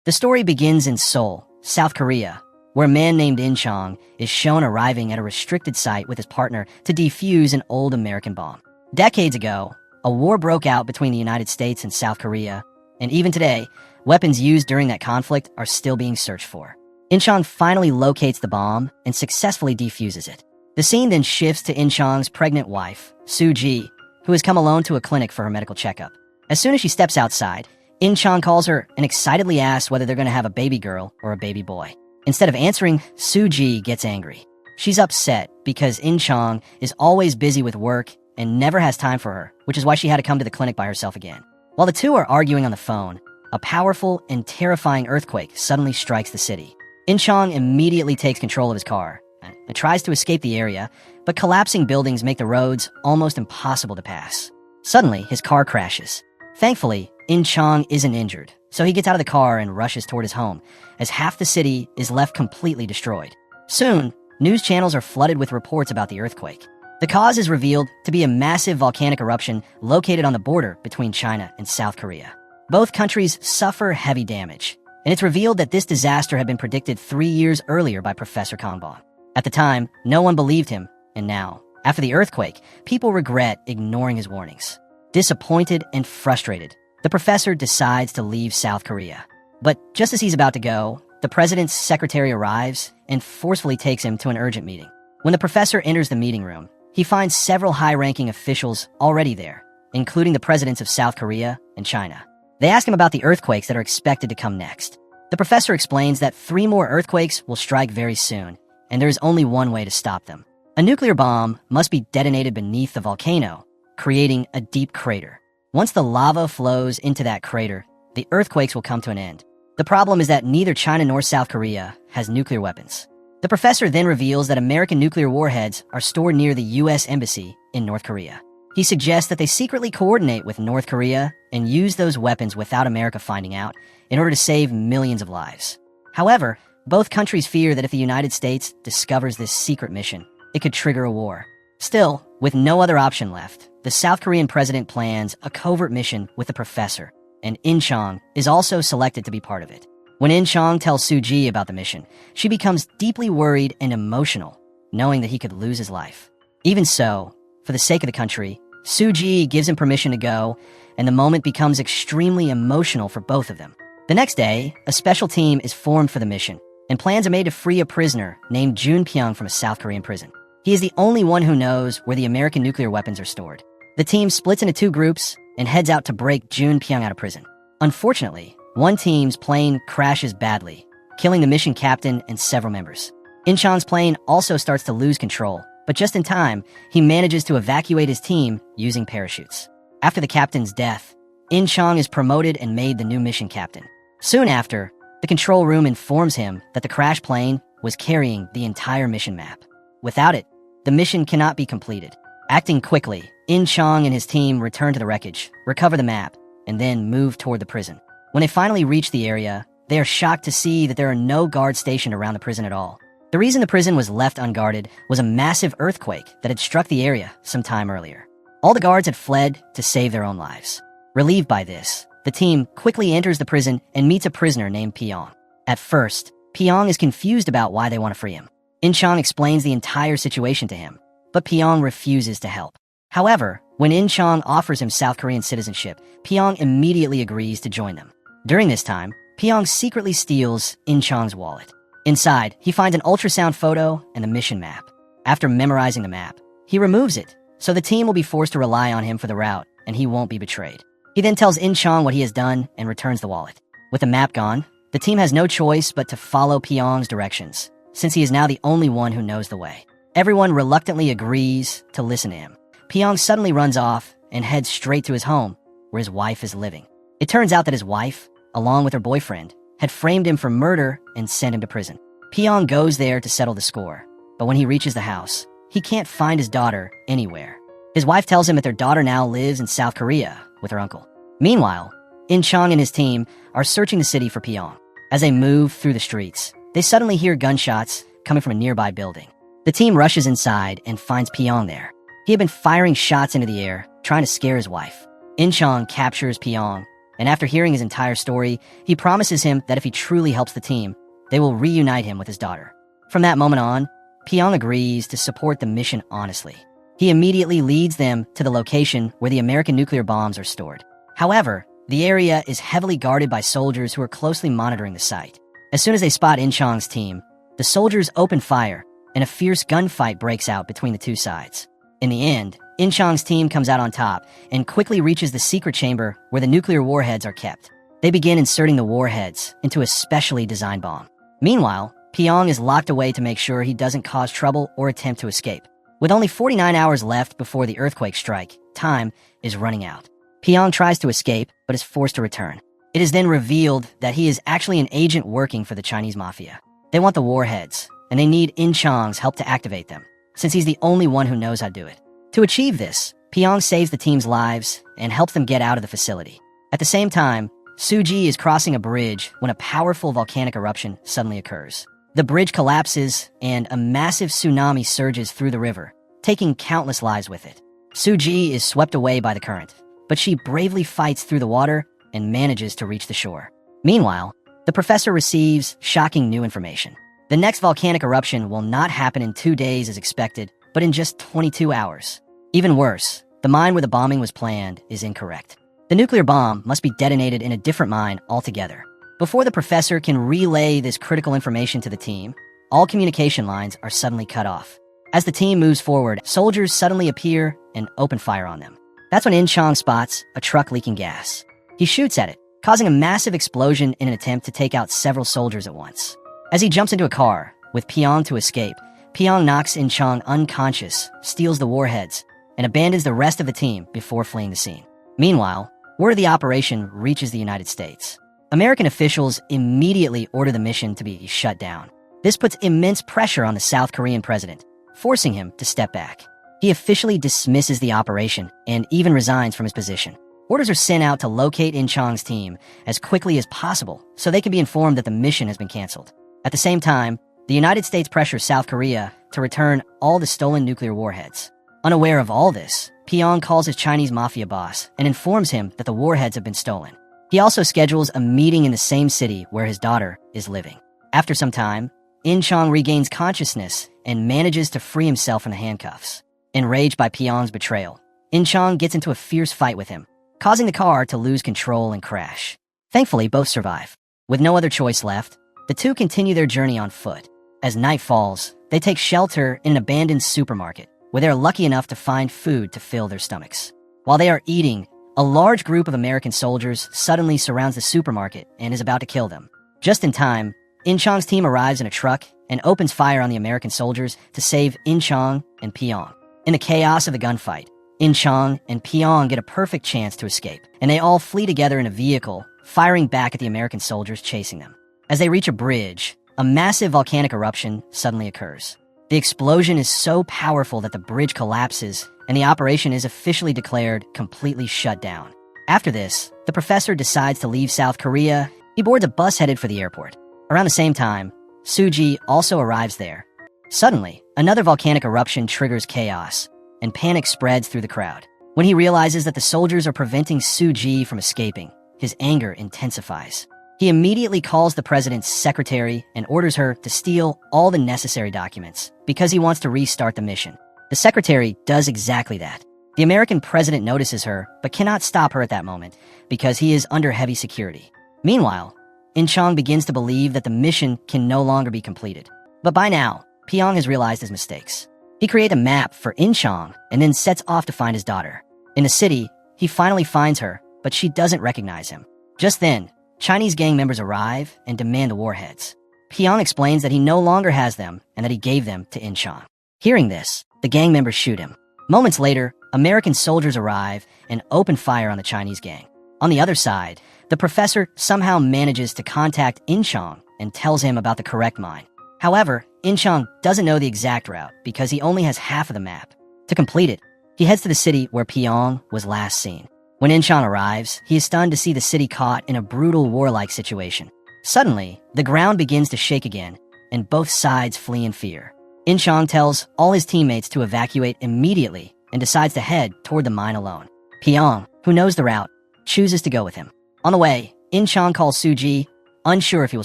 The story begins in Seoul, South Korea, where a man named In Chong is shown arriving at a restricted site with his partner to defuse an old American bomb. Decades ago, a war broke out between the United States and South Korea, and even today, weapons used during that conflict are still being searched for. In Chong finally locates the bomb and successfully defuses it. The scene then shifts to In Chong's pregnant wife, Soo Ji, who has come alone to a clinic for her medical checkup. As soon as she steps outside, In Chong calls her and excitedly asks whether they're going to have a baby girl or a baby boy. Instead of answering, Soo Ji gets angry. She's upset because In Chong is always busy with work and never has time for her, which is why she had to come to the clinic by herself again. While the two are arguing on the phone, a powerful and terrifying earthquake suddenly strikes the city. In Chong immediately takes control of his car and tries to escape the area, but collapsing buildings make the roads almost impossible to pass. Suddenly, his car crashes. Thankfully, In Chong isn't injured, so he gets out of the car and rushes toward his home, as half the city is left completely destroyed. Soon, news channels are flooded with reports about the earthquake. The cause is revealed to be a massive volcanic eruption located on the border between China and South Korea. Both countries suffer heavy damage, and it's revealed that this disaster had been predicted 3 years earlier by Professor Kangbon. At the time, no one believed him, and now, after the earthquake, people regret ignoring his warnings. Disappointed and frustrated, the professor decides to leave South Korea. But just as he's about to go, the president's secretary arrives and forcefully takes him to an urgent meeting. When the professor enters the meeting room, he finds several high-ranking officials already there, including the presidents of South Korea and China. They ask him about the earthquakes that are expected to come next. The professor explains that 3 more earthquakes will strike very soon, and there is only one way to stop them. A nuclear bomb must be detonated beneath the volcano, creating a deep crater. Once the lava flows into that crater, the earthquakes will come to an end. The problem is that neither China nor South Korea has nuclear weapons. The professor then reveals that American nuclear warheads are stored near the U.S. Embassy in North Korea. He suggests that they secretly coordinate with North Korea and use those weapons without America finding out in order to save millions of lives. However, both countries fear that if the United States discovers this secret mission, it could trigger a war. Still, with no other option left, the South Korean president plans a covert mission with the professor, and In Chong is also selected to be part of it. When In Chong tells Soo Ji about the mission, she becomes deeply worried and emotional, knowing that he could lose his life. Even so, for the sake of the country, Soo Ji gives him permission to go, and the moment becomes extremely emotional for both of them. The next day, a special team is formed for the mission, and plans are made to free a prisoner named Jun Pyong from a South Korean prison. He is the only one who knows where the American nuclear weapons are stored. The team splits into 2 groups and heads out to break Jun Pyong out of prison. Unfortunately, one team's plane crashes badly, killing the mission captain and several members. In Chong's plane also starts to lose control, but just in time, he manages to evacuate his team using parachutes. After the captain's death, In Chong is promoted and made the new mission captain. Soon after, the control room informs him that the crash plane was carrying the entire mission map. Without it, the mission cannot be completed. Acting quickly, In Chong and his team return to the wreckage, recover the map, and then move toward the prison. When they finally reach the area, they are shocked to see that there are no guards stationed around the prison at all. The reason the prison was left unguarded was a massive earthquake that had struck the area some time earlier. All the guards had fled to save their own lives. Relieved by this, the team quickly enters the prison and meets a prisoner named Pyong. At first, Pyong is confused about why they want to free him. In Chong explains the entire situation to him, but Pyong refuses to help. However, when In Chong offers him South Korean citizenship, Pyong immediately agrees to join them. During this time, Pyong secretly steals In Chong's wallet. Inside, he finds an ultrasound photo and the mission map. After memorizing the map, he removes it, so the team will be forced to rely on him for the route, and he won't be betrayed. He then tells In Chong what he has done and returns the wallet. With the map gone, the team has no choice but to follow Pyong's directions, since he is now the only one who knows the way. Everyone reluctantly agrees to listen to him. Pyong suddenly runs off and heads straight to his home, where his wife is living. It turns out that his wife, along with her boyfriend, had framed him for murder and sent him to prison. Pyong goes there to settle the score, but when he reaches the house, he can't find his daughter anywhere. His wife tells him that their daughter now lives in South Korea with her uncle. Meanwhile, In Chong and his team are searching the city for Pyong. As they move through the streets, they suddenly hear gunshots coming from a nearby building. The team rushes inside and finds Pyong there. He had been firing shots into the air, trying to scare his wife. In Chong captures Pyong and after hearing his entire story, he promises him that if he truly helps the team, they will reunite him with his daughter. From that moment on, Pyong agrees to support the mission honestly. He immediately leads them to the location where the American nuclear bombs are stored. However, the area is heavily guarded by soldiers who are closely monitoring the site. As soon as they spot In Chong's team, the soldiers open fire, and a fierce gunfight breaks out between the two sides. In the end, In Chong's team comes out on top and quickly reaches the secret chamber where the nuclear warheads are kept. They begin inserting the warheads into a specially designed bomb. Meanwhile, Pyong is locked away to make sure he doesn't cause trouble or attempt to escape. With only 49 hours left before the earthquake strike, time is running out. Pyong tries to escape, but is forced to return. It is then revealed that he is actually an agent working for the Chinese mafia. They want the warheads, and they need In Chong's help to activate them, since he's the only one who knows how to do it. To achieve this, Pyong saves the team's lives and helps them get out of the facility. At the same time, Suji is crossing a bridge when a powerful volcanic eruption suddenly occurs. The bridge collapses, and a massive tsunami surges through the river, taking countless lives with it. Suji is swept away by the current, but she bravely fights through the water and manages to reach the shore. Meanwhile, the professor receives shocking new information. The next volcanic eruption will not happen in 2 days as expected, but in just 22 hours. Even worse, the mine where the bombing was planned is incorrect. The nuclear bomb must be detonated in a different mine altogether. Before the professor can relay this critical information to the team, all communication lines are suddenly cut off. As the team moves forward, soldiers suddenly appear and open fire on them. That's when In Chong spots a truck leaking gas. He shoots at it, causing a massive explosion in an attempt to take out several soldiers at once. As he jumps into a car, with Pyong to escape, Pyong knocks In Chong unconscious, steals the warheads, and abandons the rest of the team before fleeing the scene. Meanwhile, word of the operation reaches the United States. American officials immediately order the mission to be shut down. This puts immense pressure on the South Korean president, forcing him to step back. He officially dismisses the operation and even resigns from his position. Orders are sent out to locate In Chong's team as quickly as possible so they can be informed that the mission has been canceled. At the same time, the United States pressures South Korea to return all the stolen nuclear warheads. Unaware of all this, Pyong calls his Chinese mafia boss and informs him that the warheads have been stolen. He also schedules a meeting in the same city where his daughter is living. After some time, In Chong regains consciousness and manages to free himself from the handcuffs. Enraged by Pyong's betrayal, In Chong gets into a fierce fight with him, causing the car to lose control and crash. Thankfully, both survive. With no other choice left, the two continue their journey on foot. As night falls, they take shelter in an abandoned supermarket, where they are lucky enough to find food to fill their stomachs. While they are eating, a large group of American soldiers suddenly surrounds the supermarket and is about to kill them. Just in time, In Chong's team arrives in a truck and opens fire on the American soldiers to save In Chong and Pyong. In the chaos of the gunfight, In Chong and Pyong get a perfect chance to escape, and they all flee together in a vehicle, firing back at the American soldiers chasing them. As they reach a bridge, a massive volcanic eruption suddenly occurs. The explosion is so powerful that the bridge collapses, and the operation is officially declared completely shut down. After this, the professor decides to leave South Korea. He boards a bus headed for the airport. Around the same time, Suji also arrives there. Suddenly, another volcanic eruption triggers chaos, and panic spreads through the crowd. When he realizes that the soldiers are preventing Suji from escaping, his anger intensifies. He immediately calls the president's secretary and orders her to steal all the necessary documents because he wants to restart the mission. The secretary does exactly that. The American president notices her but cannot stop her at that moment because he is under heavy security. Meanwhile, In Chong begins to believe that the mission can no longer be completed. But by now, Pyong has realized his mistakes. He creates a map for In Chong and then sets off to find his daughter. In the city, he finally finds her, but she doesn't recognize him. Just then, Chinese gang members arrive and demand the warheads. Pyong explains that he no longer has them and that he gave them to In Chong. Hearing this, the gang members shoot him. Moments later, American soldiers arrive and open fire on the Chinese gang. On the other side, the professor somehow manages to contact In Chong and tells him about the correct mine. However, In Chong doesn't know the exact route because he only has half of the map. To complete it, he heads to the city where Pyong was last seen. When In Chong arrives, he is stunned to see the city caught in a brutal warlike situation. Suddenly, the ground begins to shake again, and both sides flee in fear. In Chong tells all his teammates to evacuate immediately and decides to head toward the mine alone. Pyong, who knows the route, chooses to go with him. On the way, In-chong calls Suji, unsure if he will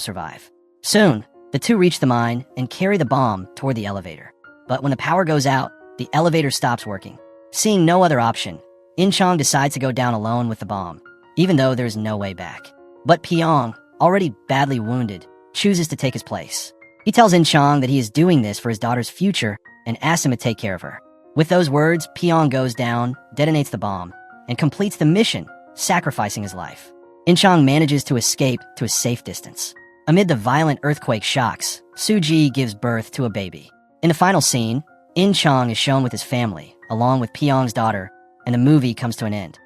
survive. Soon, the two reach the mine and carry the bomb toward the elevator. But when the power goes out, the elevator stops working. Seeing no other option, In-chong decides to go down alone with the bomb, even though there's no way back. But Pyong, already badly wounded, chooses to take his place. He tells In-chong that he is doing this for his daughter's future and asks him to take care of her. With those words, Pyong goes down, detonates the bomb, and completes the mission, sacrificing his life. In-chong manages to escape to a safe distance. Amid the violent earthquake shocks, Suji gives birth to a baby. In the final scene, In-chong is shown with his family, along with Pyong's daughter, and the movie comes to an end.